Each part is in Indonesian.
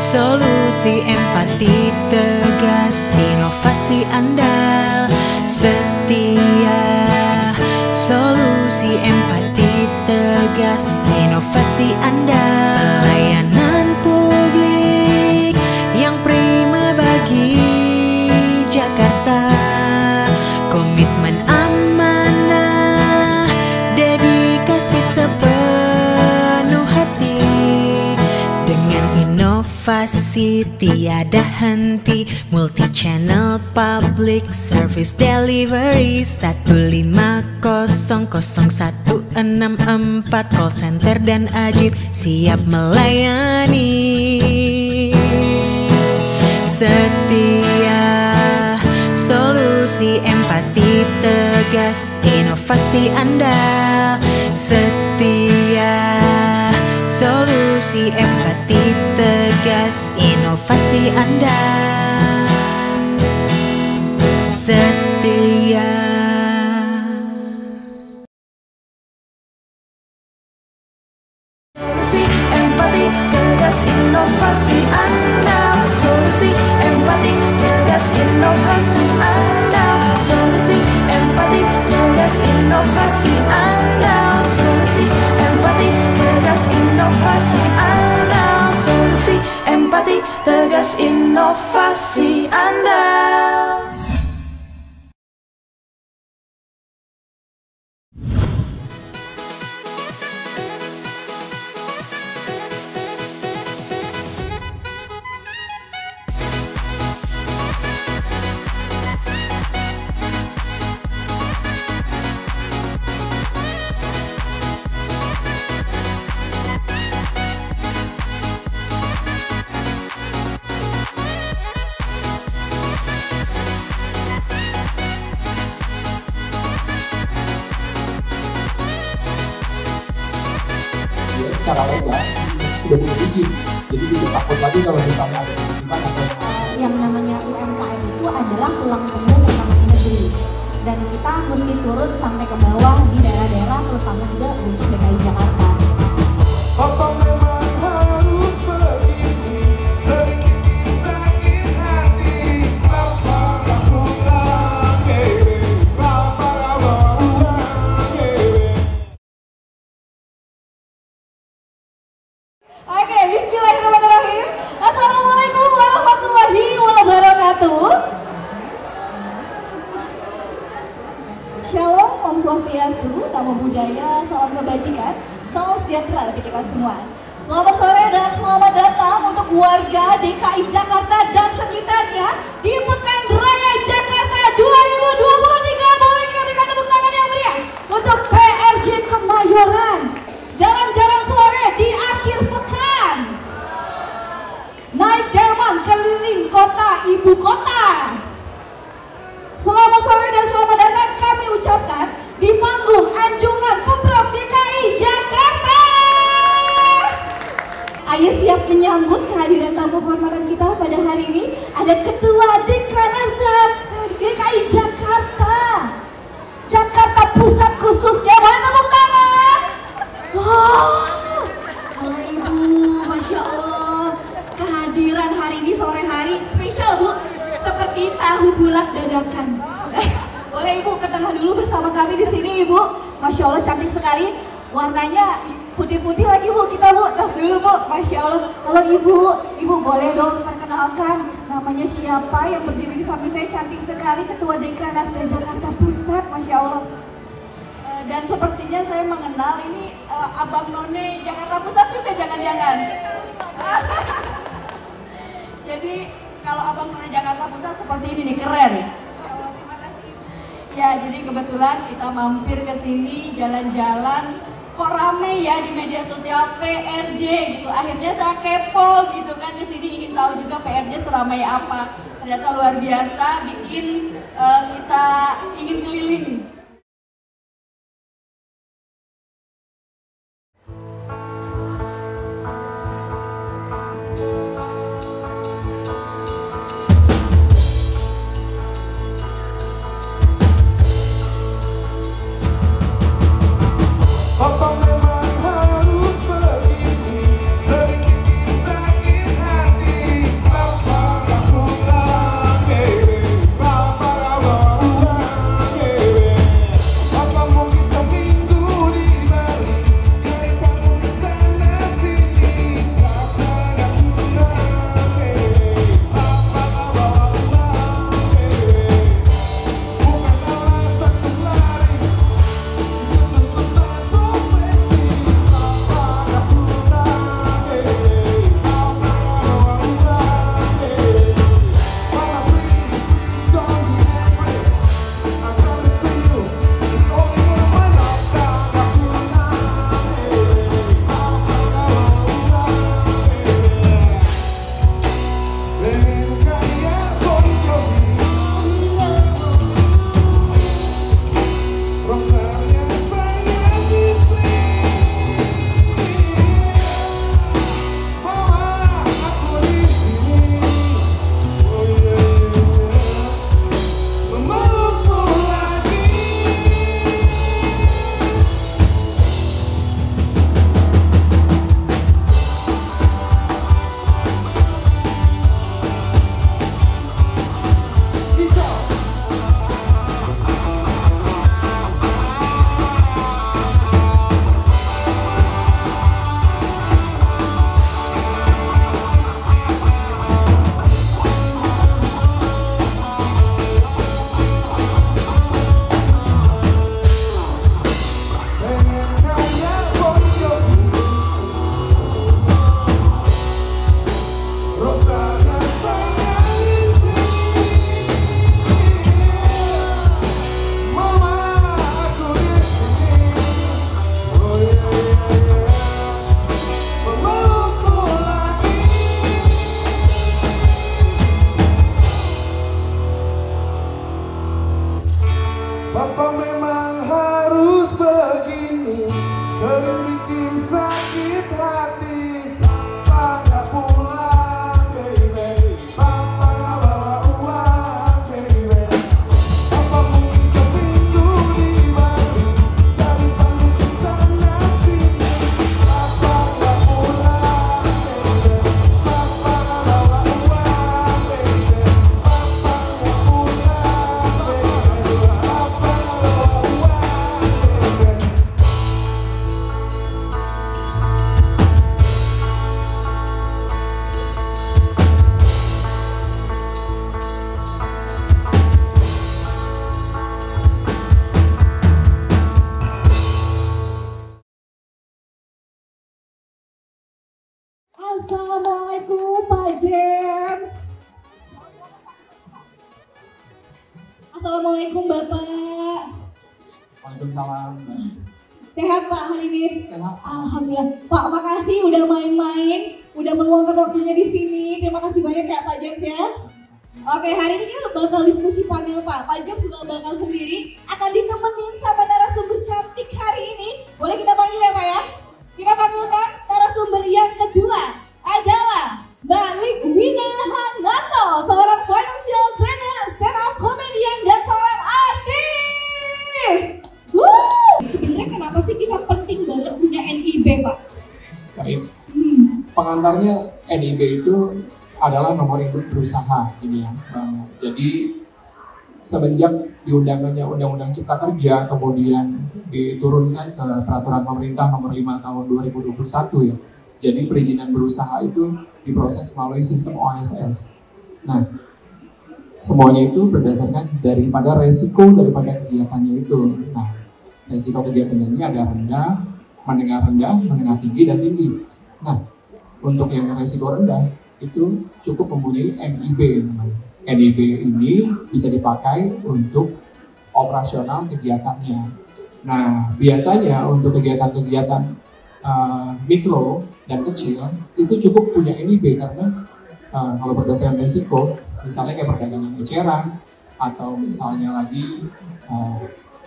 Solusi empati tegas, inovasi andal setia. Solusi empati tegas, inovasi andal. Pelayanan publik yang prima bagi Jakarta. Komitmen amanah, dedikasi sepenuh hati. Dengan inovasi tiada henti, multi-channel public service delivery 1500164, call center dan ajib siap melayani. Setia, solusi empati tegas, inovasi andal setia. Solusi empati tegas, inovasi andal setia. Solusi empati tegas, inovasi andal. Solusi empati tegas, inovasi andal. Solusi empati tegas, inovasi andal. Solusi empati tegas, inovasi andal. Solusi empati tegas, inovasi andal. Secara legal sudah punya izin, jadi tidak takut lagi kalau misalnya ada kewajiban atau yang namanya UMKM itu adalah tulang punggung ekonomi negeri, dan kita mesti turun sampai ke bawah di daerah-daerah, terutama juga untuk DKI Jakarta. Apa memang harus begini, sering bikin sakit hati. Apa pulang kiri, apa pulang kiri. Oke, bismillahirrahmanirrahim. Assalamualaikum warahmatullahi wabarakatuh. Shalom, Om Swastiastu, Namo Buddhaya, salam kebajikan, salam sejahtera bagi kita semua. Selamat sore dan selamat datang untuk warga DKI Jakarta dan sekitarnya di Pekan Raya Jakarta 2023. Boleh kita berikan tepuk tangan yang meriah untuk PRJ Kemayoran. Jalan-jalan sore di akhir pekan, naik delman keliling kota ibu kota. Selamat sore dan selamat datang kami ucapkan di panggung Anjungan Pemprov DKI Jakarta. Ayo siap menyambut kehadiran tamu kehormatan kita pada hari ini. Ada Ketua Dekranasda DKI Jakarta, Jakarta Pusat khususnya. Boleh tepuk tangan. Wow, halo Ibu, Masya Allah, kehadiran hari ini sore hari spesial Bu, seperti tahu bulat dadakan. Boleh Ibu ke tengah dulu bersama kami di sini Ibu. Masya Allah cantik sekali, warnanya putih-putih lagi Bu. Kita Bu, tas dulu Bu, Masya Allah. Halo Ibu boleh dong perkenalkan namanya siapa yang berdiri di samping saya, cantik sekali, Ketua Dekranasda Jakarta Pusat, Masya Allah. Dan sepertinya saya mengenal ini Abang None Jakarta Pusat juga jangan-jangan. Jadi kalau Abang None Jakarta Pusat seperti ini nih, keren. Terima kasih. Ya, jadi kebetulan kita mampir ke sini jalan-jalan, kok rame ya di media sosial PRJ gitu. Akhirnya saya kepo gitu kan ke sini, ingin tahu juga PRJ seramai apa. Ternyata luar biasa, bikin kita ingin keliling. Apa memang harus begini, sering bikin sakit hati. James. Assalamualaikum Bapak. Waalaikumsalam. Sehat Pak hari ini? Sehat. Alhamdulillah. Pak, makasih udah main-main, udah meluangkan waktunya di sini. Terima kasih banyak ya Pak James ya. Oke, hari ini kita bakal diskusi panel Pak. Pak James juga bakal sendiri, akan ditemenin sama narasumber cantik hari ini. Boleh kita panggil ya Pak ya? Kita panggilkan narasumber yang kedua adalah Mbak Ligwina Hananto, seorang financial trainer, stand-up comedian, dan seorang artis. Sebenarnya kenapa sih kita penting banget punya NIB Pak? Baik. Pengantarnya NIB itu adalah nomor induk berusaha ini ya. Jadi semenjak diundangannya Undang-Undang Cipta Kerja, kemudian diturunkan ke Peraturan Pemerintah Nomor 5 Tahun 2021 ya. Jadi perizinan berusaha itu diproses melalui sistem OSS. Nah, semuanya itu berdasarkan daripada resiko daripada kegiatannya itu. Nah, resiko kegiatannya ini ada rendah, menengah tinggi, dan tinggi. Nah, untuk yang resiko rendah itu cukup mempunyai NIB namanya. NIB ini bisa dipakai untuk operasional kegiatannya. Nah, biasanya untuk kegiatan-kegiatan mikro dan kecil itu cukup punya NIB karena kalau berdasarkan resiko, misalnya kayak perdagangan eceran atau misalnya lagi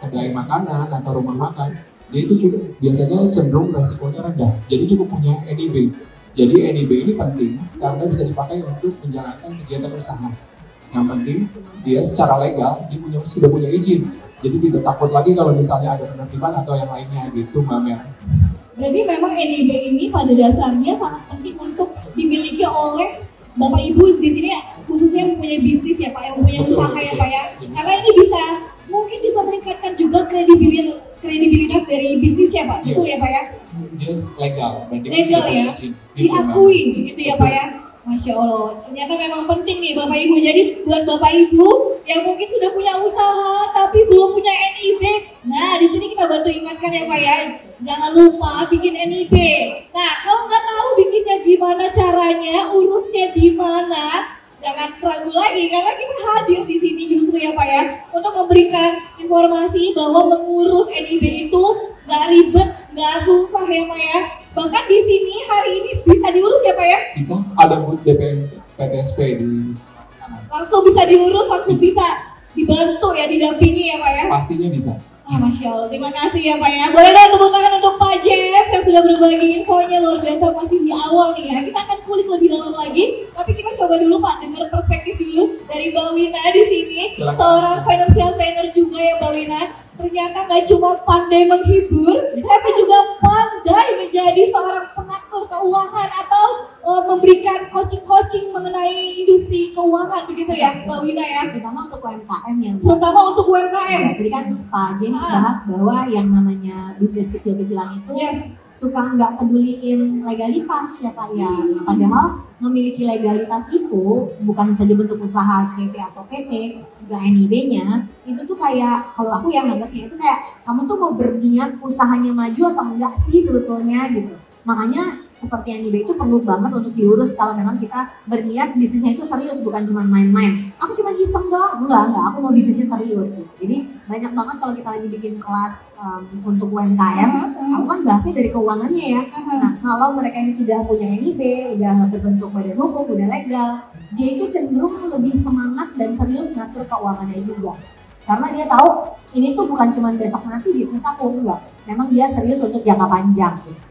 kedai makanan atau rumah makan, dia itu cukup biasanya cenderung resikonya rendah, jadi cukup punya NIB. Jadi NIB ini penting karena bisa dipakai untuk menjalankan kegiatan usaha. Yang penting dia secara legal dia sudah punya izin, jadi tidak takut lagi kalau misalnya ada penertiban atau yang lainnya gitu, Mbak Mer. Jadi memang NIB ini pada dasarnya sangat penting untuk dimiliki oleh Bapak Ibu di sini, khususnya yang mempunyai bisnis ya Pak, yang mempunyai usaha ya Pak ya. Karena ini mungkin bisa meningkatkan juga kredibilitas dari bisnis ya Pak, betul ya Pak ya? Dia legal, legal ya, diakui begitu ya Pak ya. Masya Allah, ternyata memang penting nih Bapak Ibu. Jadi buat Bapak Ibu yang mungkin sudah punya usaha tapi belum punya NIB, nah di sini kita bantu ingatkan ya Pak ya, jangan lupa bikin NIB. Nah kalau nggak tahu bikinnya gimana caranya, urusnya di mana, jangan ragu lagi karena kita hadir di sini justru ya Pak ya, untuk memberikan informasi bahwa mengurus NIB itu nggak ribet, nggak susah ya Pak ya. Bahkan di sini hari ini bisa diurus ya Pak ya? Bisa, ada booth DPM PTSP di sana. Langsung bisa diurus, langsung bisa dibantu ya, didampingi ya Pak ya? Pastinya bisa. Masya Allah, terima kasih ya Pak ya. Boleh dong tepuk tangan untuk Pak James yang sudah berbagi infonya luar biasa masih di awal nih ya. Kita akan kulik lebih dalam lagi, tapi kita coba dulu Pak dengar perspektif dulu dari Mbak Wina di sini. Silakan. Seorang financial trainer juga ya Mbak Wina. Ternyata gak cuma pandai menghibur, tapi juga pandai menjadi seorang pengatur keuangan atau memberikan coaching-coaching mengenai industri keuangan begitu ya Mbak Wina ya. Terutama untuk UMKM ya. Terutama untuk UMKM. Tadi kan Pak James bahas bahwa yang namanya bisnis kecil-kecilan itu suka nggak peduliin legalitas ya Pak ya. Padahal memiliki legalitas itu bukan saja bentuk usaha CV atau PT, juga NIB-nya itu tuh kayak, kalau aku yang nganggapnya itu kayak kamu tuh mau berniat usahanya maju atau enggak sih sebetulnya gitu. Makanya seperti NIB itu perlu banget untuk diurus kalau memang kita berniat bisnisnya itu serius, bukan cuma main-main. Aku cuma iseng doang, enggak, aku mau bisnisnya serius gitu. Jadi banyak banget kalau kita lagi bikin kelas untuk UMKM, aku kan bahasnya dari keuangannya ya. Nah kalau mereka ini sudah punya NIB, udah berbentuk badan hukum, udah legal, dia itu cenderung lebih semangat dan serius ngatur keuangannya juga. Karena dia tahu ini tuh bukan cuma besok nanti bisnis aku, enggak. Memang dia serius untuk jangka panjang gitu.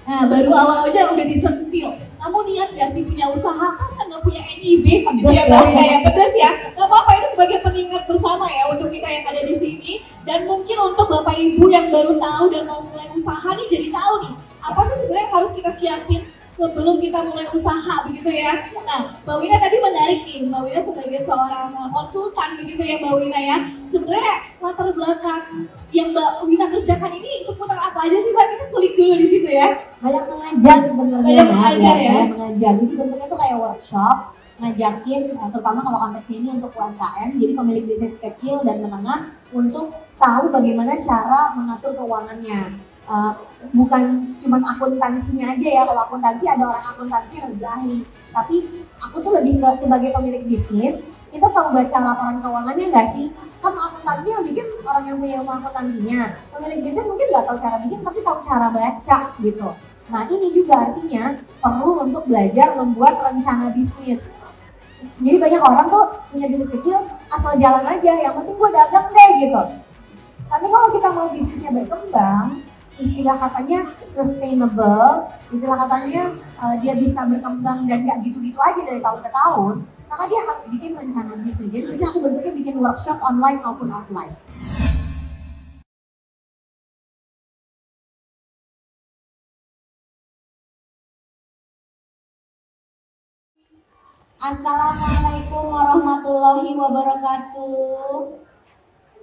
Nah baru awal aja udah disentil. Kamu niat gak sih punya usaha, masa gak punya NIB? Gitu ya Mbak Wina ya, pedas ya. Gak apa-apa, itu sebagai pengingat bersama ya untuk kita yang ada di sini. Dan mungkin untuk Bapak Ibu yang baru tahu dan mau mulai usaha nih, jadi tahu nih apa sih sebenarnya yang harus kita siapin sebelum kita mulai usaha begitu ya. Nah Mbak Wina tadi menarik nih, Mbak Wina sebagai seorang konsultan begitu ya Mbak Wina ya. Sebenarnya latar belakang yang Mbak Wina kerjakan ini seputar apa aja sih Mbak? Kita kulik dulu di situ ya. Banyak mengajar sebenarnya. Banyak mengajar ya. Banyak mengajar. Jadi bentuknya tuh kayak workshop, ngajakin terutama kalau konteksnya ini untuk UMKM, jadi pemilik bisnis kecil dan menengah untuk tahu bagaimana cara mengatur keuangannya. Bukan cuma akuntansinya aja ya, kalau akuntansi ada orang akuntansi yang lebih ahli, tapi aku tuh lebih ke sebagai pemilik bisnis, kita tahu baca laporan keuangannya nggak sih? Kan akuntansi yang bikin orang yang punya ilmu akuntansinya. Pemilik bisnis mungkin nggak tahu cara bikin, tapi tahu cara baca gitu. Nah ini juga artinya perlu untuk belajar membuat rencana bisnis. Jadi banyak orang tuh punya bisnis kecil asal jalan aja, yang penting gue dagang deh gitu. Tapi kalau kita mau bisnisnya berkembang, istilah katanya sustainable, istilah katanya dia bisa berkembang dan gak gitu-gitu aja dari tahun ke tahun, maka dia harus bikin rencana bisnis. Jadi biasanya aku bentuknya bikin workshop online maupun offline. Assalamualaikum warahmatullahi wabarakatuh.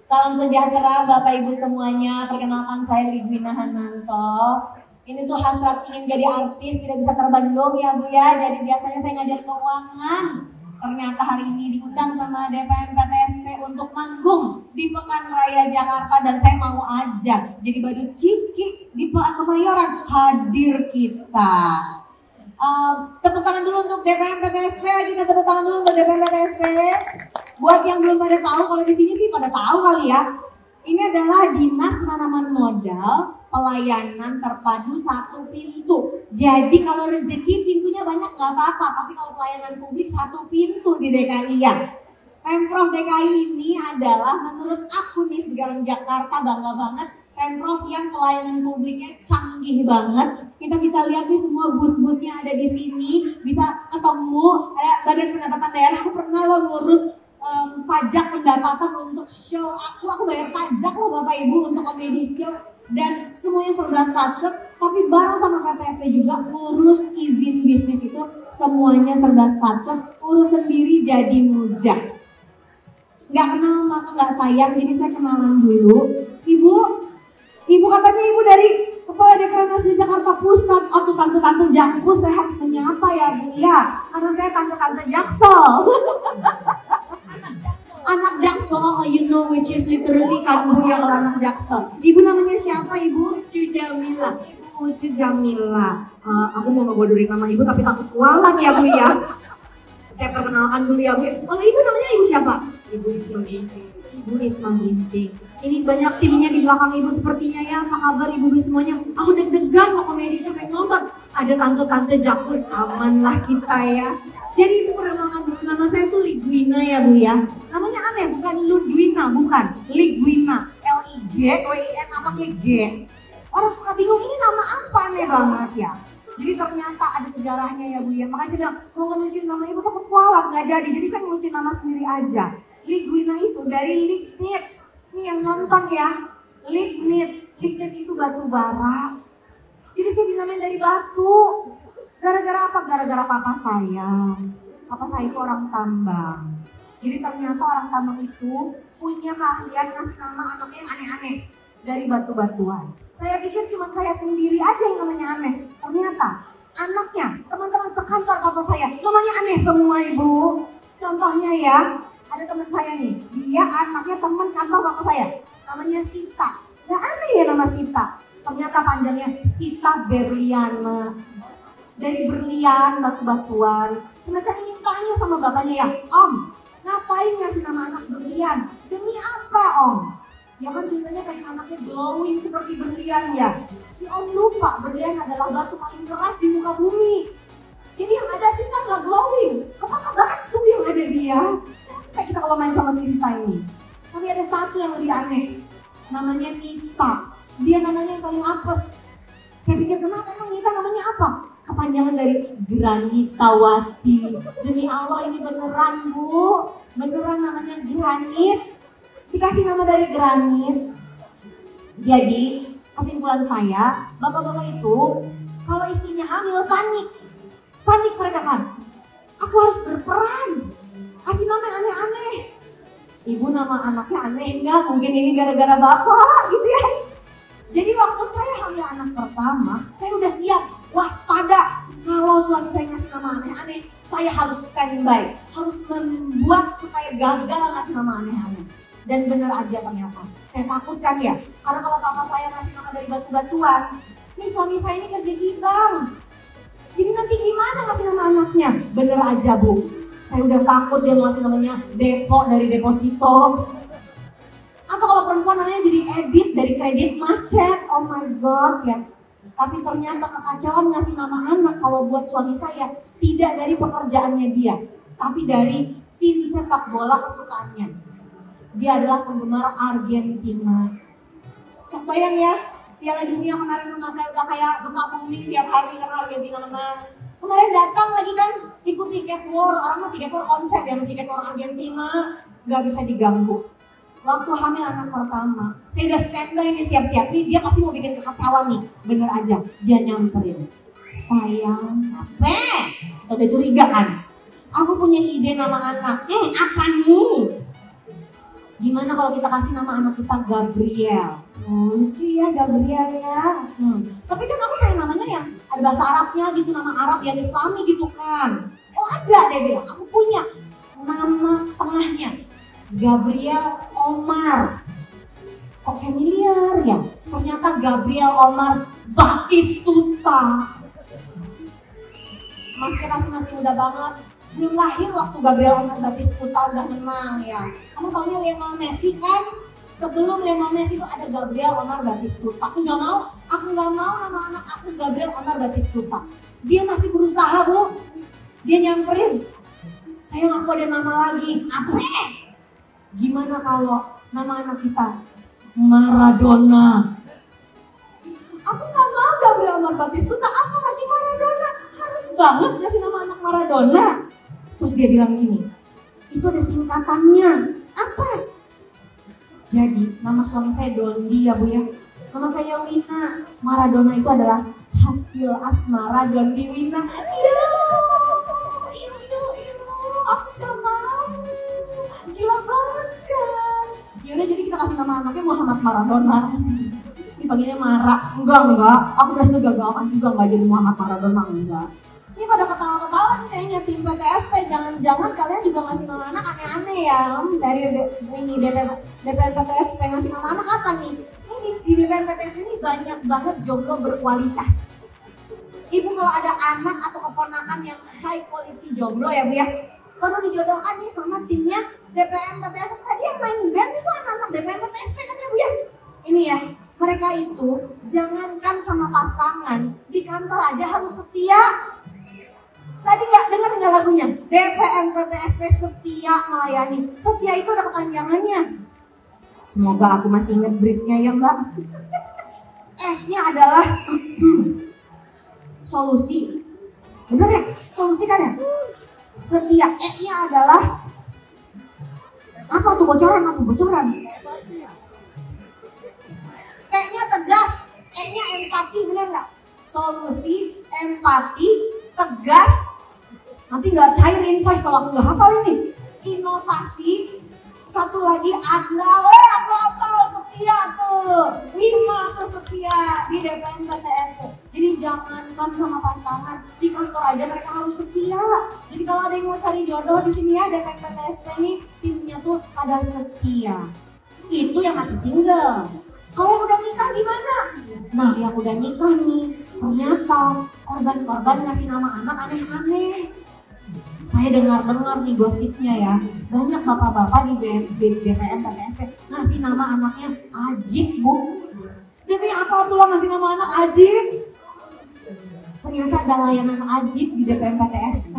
Salam sejahtera Bapak Ibu semuanya. Perkenalkan saya Ligwina Hananto. Ini tuh hasrat ingin jadi artis tidak bisa terbendung ya Bu ya. Jadi biasanya saya ngajar keuangan. Ternyata hari ini diundang sama DPM PTSP untuk manggung di Pekan Raya Jakarta dan saya mau aja jadi badut Ciki di Kemayoran, hadir kita. Tepuk tangan dulu untuk DPM PTSP, kita tepuk tangan dulu untuk DPM PTSP. Buat yang belum pada tahu, kalau di sini sih pada tahu kali ya. Ini adalah Dinas Penanaman Modal Pelayanan Terpadu Satu Pintu. Jadi kalau rezeki pintunya banyak nggak apa-apa, tapi kalau pelayanan publik satu pintu di DKI ya. Pemprov DKI ini adalah menurut aku nih sekarang Jakarta bangga banget. Pemprov yang pelayanan publiknya canggih banget. Kita bisa lihat nih semua booth-boothnya ada di sini. Bisa ketemu, ada Badan Pendapatan Daerah. Aku pernah lo ngurus pajak pendapatan untuk show aku bayar pajak loh Bapak Ibu untuk komedi show. Dan semuanya serba satset. Tapi bareng sama PTSP juga ngurus izin bisnis itu semuanya serba satset. Urus sendiri jadi mudah. Nggak kenal maka nggak sayang, jadi saya kenalan dulu. Ibu katanya ibu dari Kepala Dekranasda di Jakarta Pusat. Atau tante-tante Jakpus, saya harus menyapa ya Bu ya. Karena saya tante-tante Jaksel. Anak Jaksel, you know which is literally kan Bu ya kalau anak Jaksel. Ibu namanya siapa Ibu? Cujamila. Ibu Cujamila. Aku mau ngebodorin nama ibu tapi takut kualat ya Bu ya. Saya perkenalkan dulu ya Bu. Kalau ibu namanya ibu siapa? Ibu Isma Ginting. Ibu Isma Ginting. Ini banyak timnya di belakang ibu sepertinya ya. Apa kabar ibu semuanya? Aku deg-degan mau komedi siapa yang nonton. Ada tante-tante Jakpus, aman lah kita ya. Jadi ibu perkenalkan dulu, nama saya tuh Ligwina ya Bu ya. Namanya aneh, bukan Ludwina, bukan. Ligwina, L-I-G-W-I-N apa kayak G. Orang suka bingung ini nama apa, aneh banget ya. Jadi ternyata ada sejarahnya ya Bu ya. Makanya saya bilang mau ngeluncin nama ibu takut kualat, nggak jadi. Jadi saya ngeluncin nama sendiri aja. Ligwina itu dari lignit. Nih yang nonton ya, lignit. Lignit itu batu bara. Jadi saya dinamain dari batu. Gara-gara apa? Gara-gara papa saya. Papa saya itu orang tambang. Jadi ternyata orang tambang itu punya keahlian ngasih nama anaknya yang aneh-aneh dari batu-batuan. Saya pikir cuma saya sendiri aja yang namanya aneh. Ternyata anaknya, teman-teman sekantor papa saya, namanya aneh semua Ibu. Contohnya ya, ada teman saya nih, dia anaknya teman kantor papa saya, namanya Sita. Gak aneh ya nama Sita. Ternyata panjangnya Sita Berliana. Dari berlian, batu-batuan. Semacam ingin tanya sama bapaknya ya, Om, ngapain ngasih nama anak berlian? Demi apa Om? Ya kan ceritanya pengen anaknya glowing seperti berlian ya. Si Om lupa berlian adalah batu paling keras di muka bumi. Jadi yang ada Sita nggak glowing, kepala batu yang ada dia. Sampai kita kalau main sama si Sita ini. Tapi ada satu yang lebih aneh, namanya Nita. Dia namanya yang paling apes. Saya pikir kenapa emang Nita namanya apa? Kepanjangan dari Granitawati. Demi Allah ini beneran Bu, beneran namanya granit. Dikasih nama dari granit. Jadi kesimpulan saya, bapak-bapak itu kalau istrinya hamil panik mereka kan. Aku harus berperan, kasih nama yang aneh-aneh. Ibu nama anaknya aneh enggak? Mungkin ini gara-gara bapak gitu ya. Jadi waktu saya hamil anak pertama, saya udah siap waspada. Kalau suami saya ngasih nama aneh-aneh, saya harus standby, harus membuat supaya gagal ngasih nama aneh-aneh. Dan bener aja ternyata, saya takut kan ya, karena kalau papa saya ngasih nama dari batu-batuan, nih suami saya ini kerja di bank. Jadi nanti gimana ngasih nama anaknya? Bener aja Bu, saya udah takut dia mau ngasih namanya Depo dari deposito. Atau kalau perempuan namanya jadi Edit dari kredit macet. Oh my god ya. Tapi ternyata kekacauan ngasih nama anak kalau buat suami saya tidak dari pekerjaannya dia, tapi dari tim sepak bola kesukaannya. Dia adalah penggemar Argentina. Bayang ya, Piala Dunia kemarin rumah saya udah kayak gempa bumi tiap hari karena Argentina menang. Kemarin datang lagi kan ikut tiket war, orang mah tiket war konsep ya, tiket war Argentina nggak bisa diganggu. Waktu hamil anak pertama, saya udah standby nih siap-siap nih, dia pasti mau bikin kekacauan nih. Bener aja, dia nyamperin. Sayang, apa? Kita udah curiga kan? Aku punya ide nama anak. Apa nih? Gimana kalau kita kasih nama anak kita Gabriel? Oh, lucu ya Gabriel ya. Tapi kan aku pengen namanya yang ada bahasa Arabnya gitu, nama Arab yang Islami gitu kan. Oh ada, dia bilang, aku punya nama tengahnya. Gabriel Omar. Kok familiar ya? Ternyata Gabriel Omar Batistuta. Masih muda banget. Belum lahir waktu Gabriel Omar Batistuta udah menang ya. Kamu taunya Lionel Messi kan? Sebelum Lionel Messi itu ada Gabriel Omar Batistuta. Aku nggak mau nama anak aku Gabriel Omar Batistuta. Dia masih berusaha Bu. Dia nyamperin. Saya ngaku ada nama lagi. Apa? Gimana kalau nama anak kita Maradona? Aku nggak mau Gabriel Omar Batistuta, apa lagi Maradona? Harus banget kasih nama anak Maradona. Terus dia bilang gini, itu ada singkatannya. Apa? Jadi nama suami saya Dondi ya Bu ya. Nama saya Wina. Maradona itu adalah hasil asmara Dondi Wina. Iya, aku gak mau. Gila banget kan. Yaudah jadi kita kasih nama anaknya Muhammad Maradona. Dipanggilnya Mara. Enggak. Aku berhasil gagalkan juga enggak jadi Muhammad Maradona, enggak. Ini pada ketawa-ketawa nih kayaknya tim PTSP. Jangan-jangan kalian juga ngasih nama anak aneh-aneh ya. Dari ini DPM PTSP ngasih nama anak apa nih? Ini di DPM PTSP ini banyak banget jomblo berkualitas. Ibu kalau ada anak atau keponakan yang high quality jomblo ya Bu ya, baru dijodohkan nih sama timnya DPM PTSP. Tadi yang main band itu anak-anak DPM PTSP kan ya Bu ya. Ini ya, mereka itu jangankan sama pasangan, di kantor aja harus setia. Tadi dengar nggak lagunya? DPM PTSP setia melayani. Setia itu ada kepanjangannya. Semoga aku masih ingat briefnya ya Mbak. S-nya adalah solusi. Bener ya? Solusi kan ya? Setia. E-nya adalah apa tuh bocoran? T-nya tegas. E-nya empati, bener nggak? Solusi, empati, tegas. Nanti nggak cair invoice kalau aku nggak hafal ini. Inovasi, satu lagi andal, aku hafal setia tuh. 5 tuh setia di DPM PTSP. Jadi jangankan sama pasangan, di kantor aja mereka harus setia. Jadi kalau ada yang mau cari jodoh di sini ya DPM PTSP nih, timnya tuh pada setia. Itu yang masih single. Kalau yang udah nikah gimana? Nah yang udah nikah nih, ternyata korban-korban ngasih nama anak aneh-aneh. Saya dengar-dengar nih gosipnya ya, banyak bapak-bapak di DPM PTSP ngasih nama anaknya Ajib Bu. Demi apa tuh lo ngasih nama anak Ajib? Ternyata ada layanan Ajib di DPM PTSP.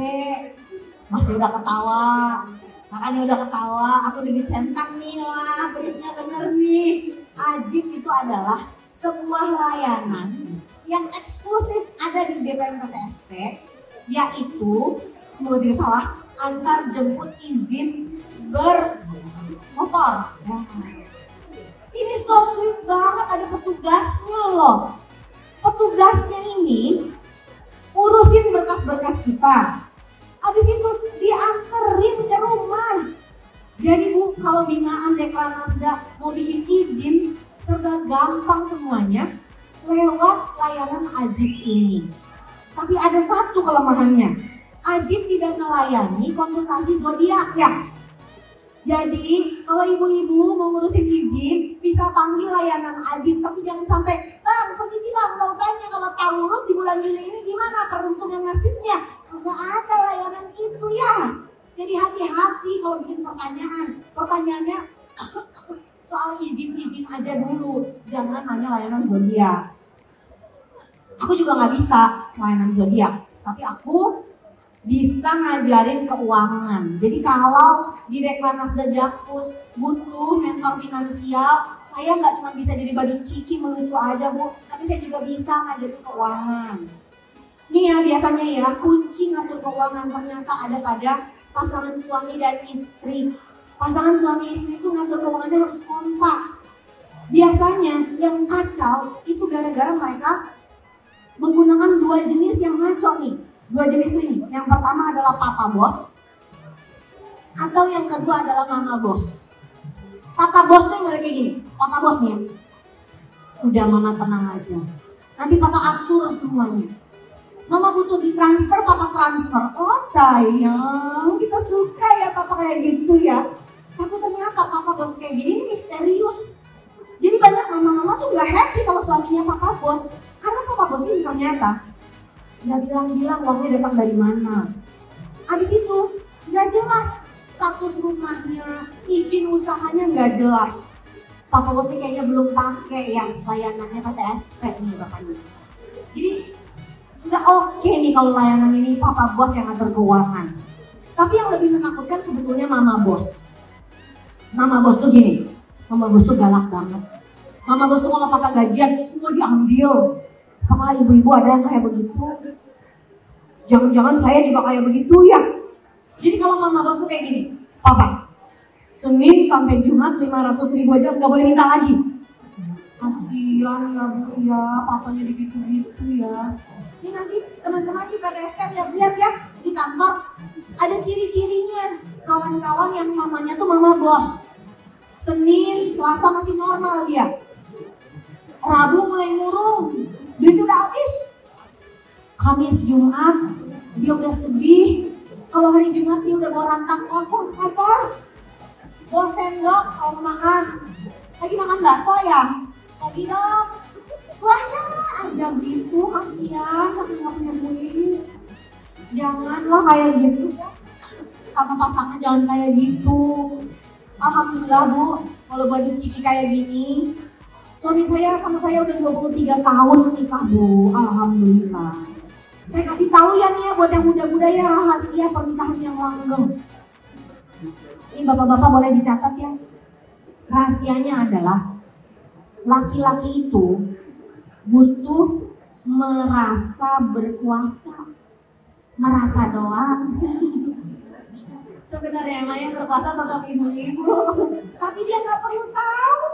Masih udah ketawa, makanya udah ketawa, aku udah dicentang nih, wah briefnya bener nih. Ajib itu adalah sebuah layanan yang eksklusif ada di DPM PTSP, yaitu semoga tidak salah, antar jemput izin bermotor. Nah, ini so sweet banget, ada petugasnya loh. Petugasnya ini urusin berkas-berkas kita. Habis itu dianterin ke rumah. Jadi Bu, kalau binaan Dekranasda mau bikin izin, serba gampang semuanya lewat layanan Ajib ini. Tapi ada satu kelemahannya. Ajib tidak melayani konsultasi zodiak ya. Jadi kalau ibu-ibu mau ngurusin izin bisa bisa panggil layanan Ajib, tapi jangan sampai, bang, permisi bang, mau tanya kalau Taurus di bulan Juli ini gimana peruntungan nasibnya? Kagak ada layanan itu ya. Jadi hati-hati kalau bikin pertanyaan. Pertanyaannya soal izin-izin aja dulu, jangan nanya layanan zodiak. Aku juga nggak bisa layanan zodiak, tapi aku bisa ngajarin keuangan. Jadi kalau di Dekranasda Jakpus butuh mentor finansial, saya nggak cuma bisa jadi badut ciki melucu aja Bu, tapi saya juga bisa ngajarin keuangan. Nih ya biasanya ya kunci ngatur keuangan ternyata ada pada pasangan suami dan istri. Pasangan suami istri itu ngatur keuangannya harus kompak. Biasanya yang kacau itu gara-gara mereka menggunakan dua jenis yang ngaco nih. Dua jenis ini, yang pertama adalah papa bos, atau yang kedua adalah mama bos. Papa bos tuh yang udah kayak gini, papa bos nih ya, udah mama tenang aja, nanti papa atur semuanya. Mama butuh ditransfer, papa transfer. Oh sayang, kita suka ya papa kayak gitu ya. Tapi ternyata papa bos kayak gini ini misterius. Jadi banyak mama-mama tuh gak happy kalau suaminya papa bos, karena papa bos ini ternyata nggak bilang-bilang uangnya datang dari mana. Habis itu nggak jelas status rumahnya, izin usahanya nggak jelas. Papa bos ini kayaknya belum pakai ya layanannya PTSP nih bapaknya. Jadi nggak oke nih kalau layanan ini papa bos yang ngatur keuangan. Tapi yang lebih menakutkan sebetulnya mama bos. Mama bos tuh gini, mama bos tuh galak banget. Mama bos tuh kalau papa gajian semua diambil. Apakah ibu-ibu ada yang kayak begitu? Jangan-jangan saya juga kayak begitu ya. Jadi kalau mama bos tuh kayak gini, papa, Senin sampai Jumat 500.000 aja nggak boleh minta lagi. Kasian ya bu ya, papanya digitu-gitu ya. Ini nanti teman-teman di PTSP lihat-lihat ya di kantor ada ciri-cirinya. Kawan-kawan yang mamanya tuh mama bos. Senin, Selasa masih normal dia. Rabu mulai murung. Duitnya udah habis. Kamis Jumat dia udah sedih. Kalau hari Jumat dia udah bawa rantang kosong ke kantor. Bawa sendok kalau mau makan. Lagi makan bakso ya? Lagi dong. Kuahnya aja gitu, kasihan tapi nggak punya duit. Janganlah kayak gitu ya. Sama pasangan jangan kayak gitu. Alhamdulillah Bu, kalau badut ciki kayak gini. Suami saya sama saya udah 23 tahun menikah Bu, alhamdulillah. Saya kasih tahu ya nih ya buat yang muda-muda ya rahasia pernikahan yang langgeng. Ini bapak-bapak boleh dicatat ya. Rahasianya adalah laki-laki itu butuh merasa berkuasa. Merasa doang. Sebenarnya yang berkuasa tetap ibu-ibu, tapi dia nggak perlu tahu.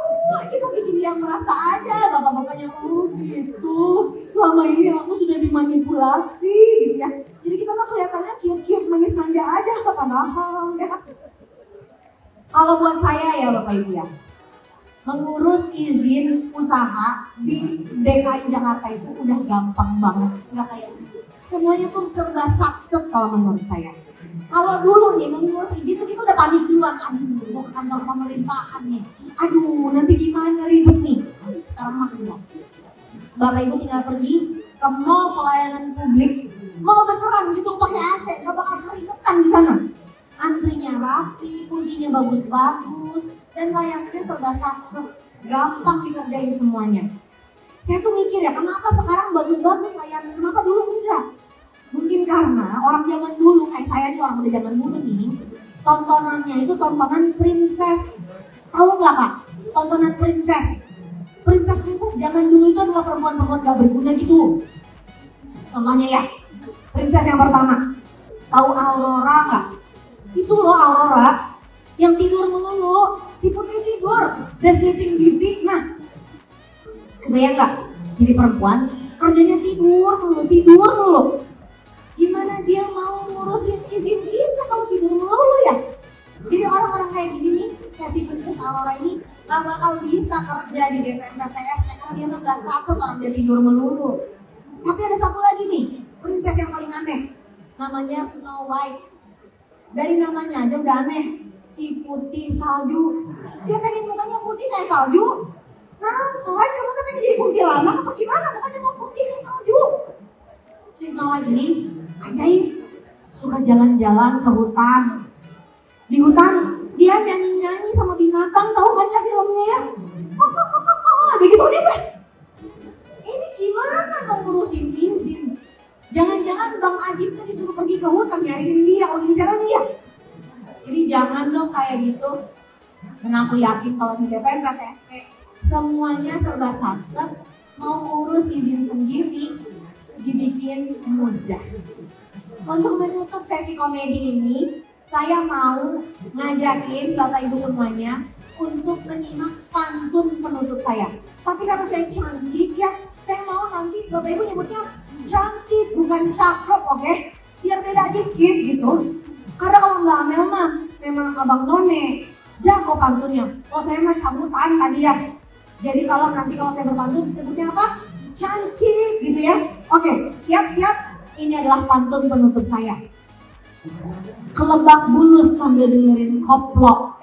Kita bikin dia merasa aja, bapak-bapaknya oh gitu. Selama ini aku sudah dimanipulasi, gitu ya. Jadi kita mah kelihatannya cute-cute, manis manja aja, padahal ya. Kalau buat saya ya bapak ibu ya, mengurus izin usaha di DKI Jakarta itu udah gampang banget, nggak kayak semuanya tuh serba satset kalau menurut saya. Kalau dulu nih mengurus izin tuh kita udah panik duluan, aduh mau ke kantor pemerintahan nih, aduh nanti gimana ribet nih. Sekarang mah enggak. Bapak ibu tinggal pergi ke mall pelayanan publik, mall beneran gitu pakai AC, nggak bakal keringetan di sana. Antrinya rapi, kursinya bagus-bagus, dan layanannya serba satset, gampang dikerjain semuanya. Saya tuh mikir ya kenapa sekarang bagus-bagus layanan, kenapa dulu enggak? Mungkin karena orang zaman dulu, kayak saya nih orang udah zaman dulu nih, tontonannya itu tontonan princess. Tahu nggak Kak? Tontonan princess. Princess zaman dulu itu adalah perempuan-perempuan gak berguna gitu. Contohnya ya, princess yang pertama. Tahu Aurora nggak? Itu loh Aurora yang tidur melulu. Si Putri tidur, The Sleeping Beauty. Nah, kebayang nggak? Jadi perempuan kerjanya tidur mulu. Gimana dia mau ngurusin izin kita kalau tidur melulu ya? Jadi orang-orang kayak gini nih, kayak si Princess Aurora ini gak bakal bisa kerja di DPM PTS karena dia gak satset orang dia tidur melulu. Tapi ada satu lagi nih, princess yang paling aneh, namanya Snow White. Dari namanya aja udah aneh. Si putih salju. Dia pengen mukanya putih kayak salju. Nah, Snow White kamu tuh pengen jadi kuntilanak apa gimana? Mukanya mau putih kayak salju. Si Snow White ini ajaib. Suka jalan-jalan ke hutan. Di hutan dia nyanyi-nyanyi sama binatang, tahu kan ya filmnya ya? Begitu dia kan? Ini gimana mau ngurusin izin? Jangan-jangan Bang Ajib tuh disuruh pergi ke hutan nyariin dia kalau bicara dia. Jadi jangan dong kayak gitu. Karena aku yakin kalau di DPMPTSP semuanya serba satset, mau urus izin sendiri dibikin mudah. Untuk menutup sesi komedi ini, saya mau ngajakin Bapak Ibu semuanya untuk menyimak pantun penutup saya. Tapi karena saya cantik ya, saya mau nanti Bapak Ibu nyebutnya cantik bukan cakep, oke? Biar beda dikit gitu. Karena kalau Mbak Amel mah memang abang none, jago pantunnya. Kalau saya mah cabutan tadi ya. Jadi kalau saya berpantun sebutnya apa? Cantik gitu ya. Oke, siap-siap. Ini adalah pantun penutup saya. Kelebak bulus sambil dengerin koplok.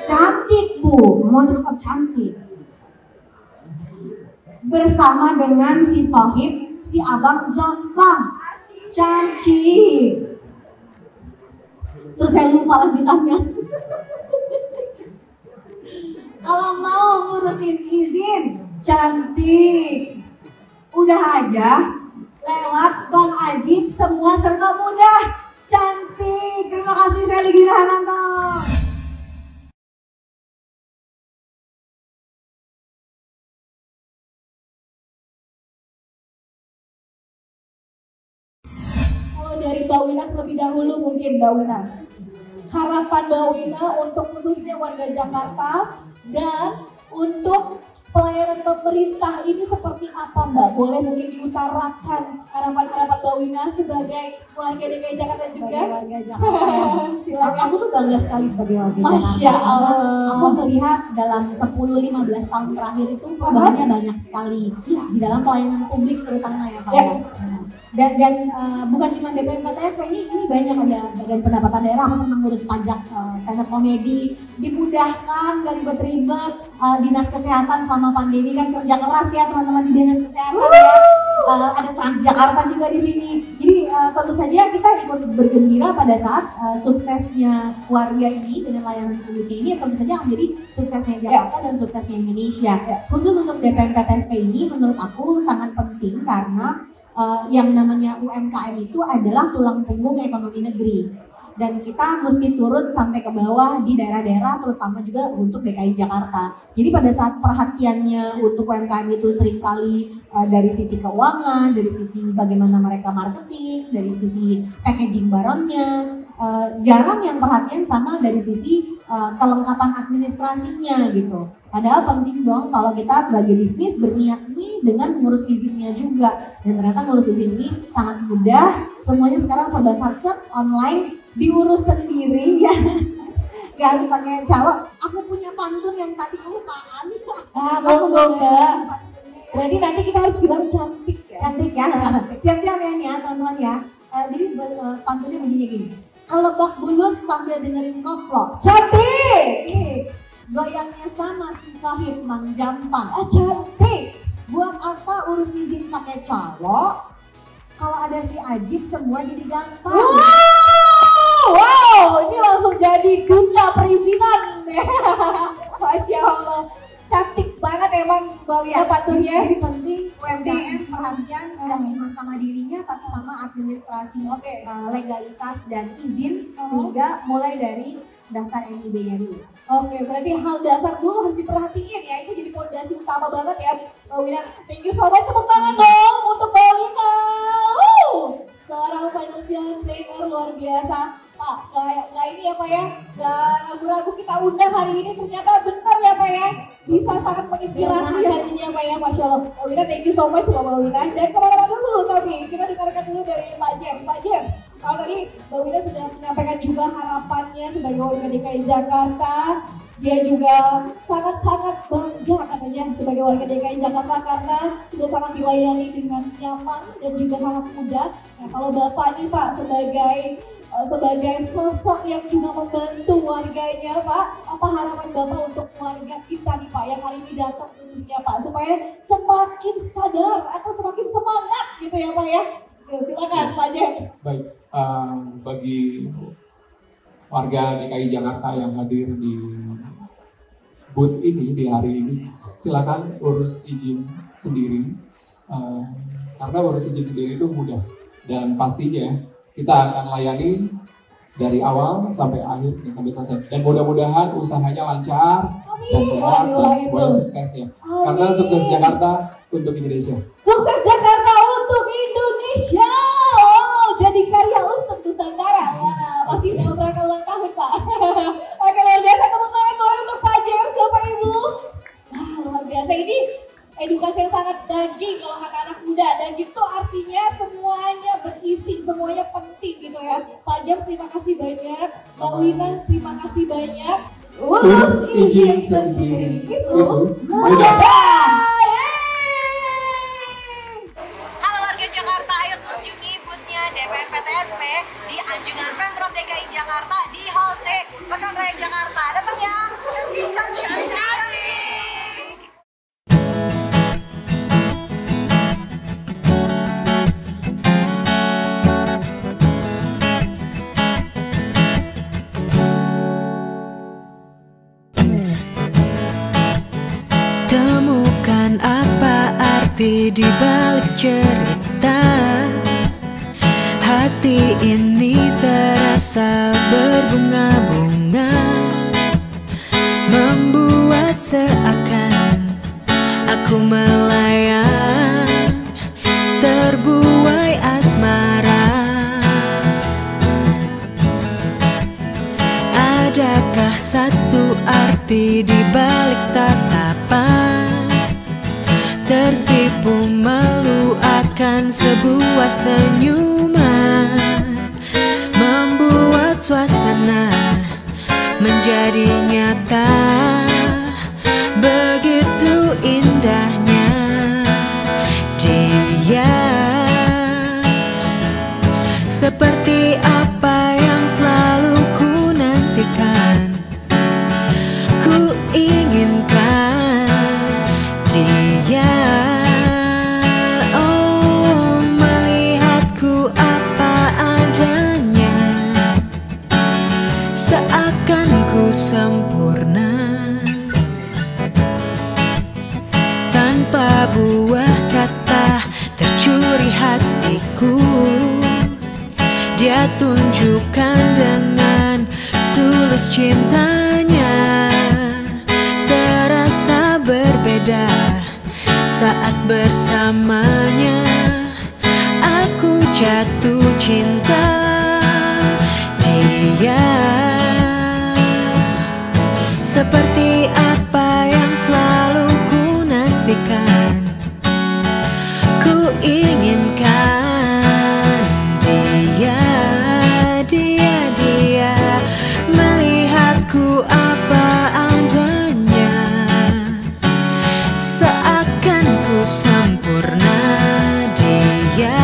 Cantik bu, mau cakep cantik. Bersama dengan si Sohib, si abang Jampang. Cantik. Terus saya lupa lanjutannya. Kalau mau ngurusin izin, cantik. Udah aja, lewat Bang Ajib semua serba mudah. Cantik. Terima kasih, saya Ligina Hananto. Kalau dari Mbak Wina terlebih dahulu mungkin Mbak Wina. Harapan Mbak Wina untuk khususnya warga Jakarta dan untuk pelayanan pemerintah ini seperti apa Mbak? Boleh mungkin diutarakan harapan-harapan Mbak Wina sebagai warga DKI Jakarta juga? Warga Jakarta ya. Aku tuh bangga sekali sebagai warga Masya Jakarta. Allah. Karena aku melihat dalam 10-15 tahun terakhir itu perubahannya banyak sekali. Di dalam pelayanan publik terutama ya Pak. Ya. Dan bukan cuma DPMPTSP, ini banyak, ada Badan Pendapatan Daerah, aku pernah ngurus pajak stand up komedi, dimudahkan, gak ribet-ribet. Dinas Kesehatan selama pandemi kan kerja keras ya teman-teman di Dinas Kesehatan ya. Ada Transjakarta juga di sini. Jadi tentu saja kita ikut bergembira pada saat suksesnya warga ini dengan layanan publik ini tentu saja akan menjadi suksesnya Jakarta dan suksesnya Indonesia. Khusus untuk DPMPTSP ini menurut aku sangat penting karena yang namanya UMKM itu adalah tulang punggung ekonomi negeri dan kita mesti turun sampai ke bawah di daerah-daerah terutama juga untuk DKI Jakarta. Jadi pada saat perhatiannya untuk UMKM itu seringkali dari sisi keuangan, dari sisi bagaimana mereka marketing, dari sisi packaging barangnya, jarang yang perhatian sama dari sisi kelengkapan administrasinya gitu. Padahal penting dong kalau kita sebagai bisnis berniat nih dengan mengurus izinnya juga. Dan ternyata ngurus izin ini sangat mudah. Semuanya sekarang serba satset, online, diurus sendiri ya. Gak harus pakai calo. Aku punya pantun yang tadi kelupaan. Monggo Mbak. Berarti nanti kita harus bilang cantik ya. Cantik ya. Siap-siap ya nih ya teman-teman ya. Jadi pantunnya bunyinya gini. Kelebak bulus sambil dengerin koplo. Cantik. Goyangnya sama si Sohib Mang Jampang. Cantik. Buat apa urus izin pakai calo? Kalau ada si Ajib semua jadi gampang. Wow, ini langsung jadi duta perizinan. Masya Allah. Cantik banget emang Mbak Wina pantunnya. Jadi penting UMKM perhatian gak cuma sama dirinya tapi sama administrasi, legalitas dan izin sehingga mulai dari daftar NIB-nya dulu. Oke, berarti hal dasar dulu harus diperhatiin ya, itu jadi fondasi utama banget ya Mbak Wina. Thank you so much, tepuk tangan dong untuk Mbak Wina. Seorang financial trainer luar biasa. Pak, gak ini ya Pak ya, gak ragu-ragu kita undang hari ini, ternyata benar ya Pak ya. Bisa sangat menginspirasi hari ini ya Pak ya, Masya Allah. Mbak Wina, thank you so much loh Mbak Wina. Dan kemana-mana dulu tapi, kita dengarkan dulu dari Pak James. Pak James, kalau tadi Mbak Wina sudah menyampaikan juga harapannya sebagai warga DKI Jakarta. Dia juga sangat-sangat bangga katanya sebagai warga DKI Jakarta karena sudah sangat dilayani dengan nyaman dan juga sangat mudah. Nah kalau Bapak nih Pak sebagai sebagai sosok yang juga membantu warganya Pak, apa harapan Bapak untuk warga kita nih Pak yang hari ini datang khususnya Pak, supaya semakin sadar atau semakin semangat gitu ya Pak ya? Silakan Pak James. Baik, bagi warga DKI Jakarta yang hadir di booth ini di hari ini, silakan urus izin sendiri, karena urus izin sendiri itu mudah dan pastinya kita akan layani dari awal sampai akhir dan sampai selesai. Dan mudah-mudahan usahanya lancar dan sehat dan semuanya sukses ya. Karena sukses Jakarta untuk Indonesia. Sukses Jakarta untuk Indonesia. Oh, jadi karya untuk Nusantara. Wah, masih dalam rangka ulang tahun Pak. Oke, luar biasa, tepuk tangan dulu untuk Pak James, Bapak Ibu. Wah, luar biasa, ini edukasi yang sangat daging kalau kata anak muda. Daging itu artinya semuanya berisi, semuanya penting gitu ya. Pak James terima kasih banyak, Mbak Wina terima kasih banyak. Urus izin sendiri itu mudah. Halo warga Jakarta, ayo kunjungi boothnya DPPTSP di Anjungan Pemprov DKI Jakarta di Hall C Pekan Raya Jakarta. Datang ya, cantik. Temukan apa arti di balik cerita. Hati ini terasa berbunga-bunga, membuat seakan aku melayang, terbuai asmara. Adakah satu arti di balik tatapan, tersipu malu akan sebuah senyuman, membuat suasana menjadi nyata. Begitu indahnya dia, seperti apa yang selalu ku nantikan, ku inginkan dia. Oh, melihatku apa adanya, seakan ku sempurna, tanpa buah kata tercuri hatiku. Dia tunjukkan dengan tulus cintanya, terasa berbeda saat bersamanya. Aku jatuh cinta dia, seperti apa yang selalu ku nantikan, ku inginkan dia. Melihatku apa adanya, seakan ku sempurna dia,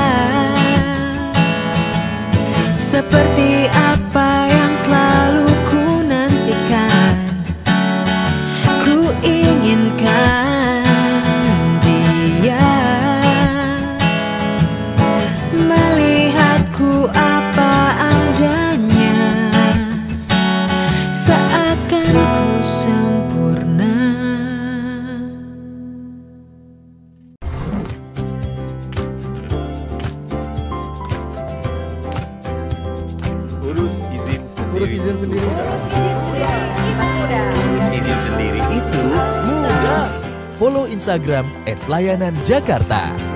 seperti apa yang selalu ku nantikan, ku inginkan dia. Melihatku apa adanya, seakan ku sempurna. Urus izin sendiri. Urus izin sendiri itu mudah. Follow Instagram @layananjakarta.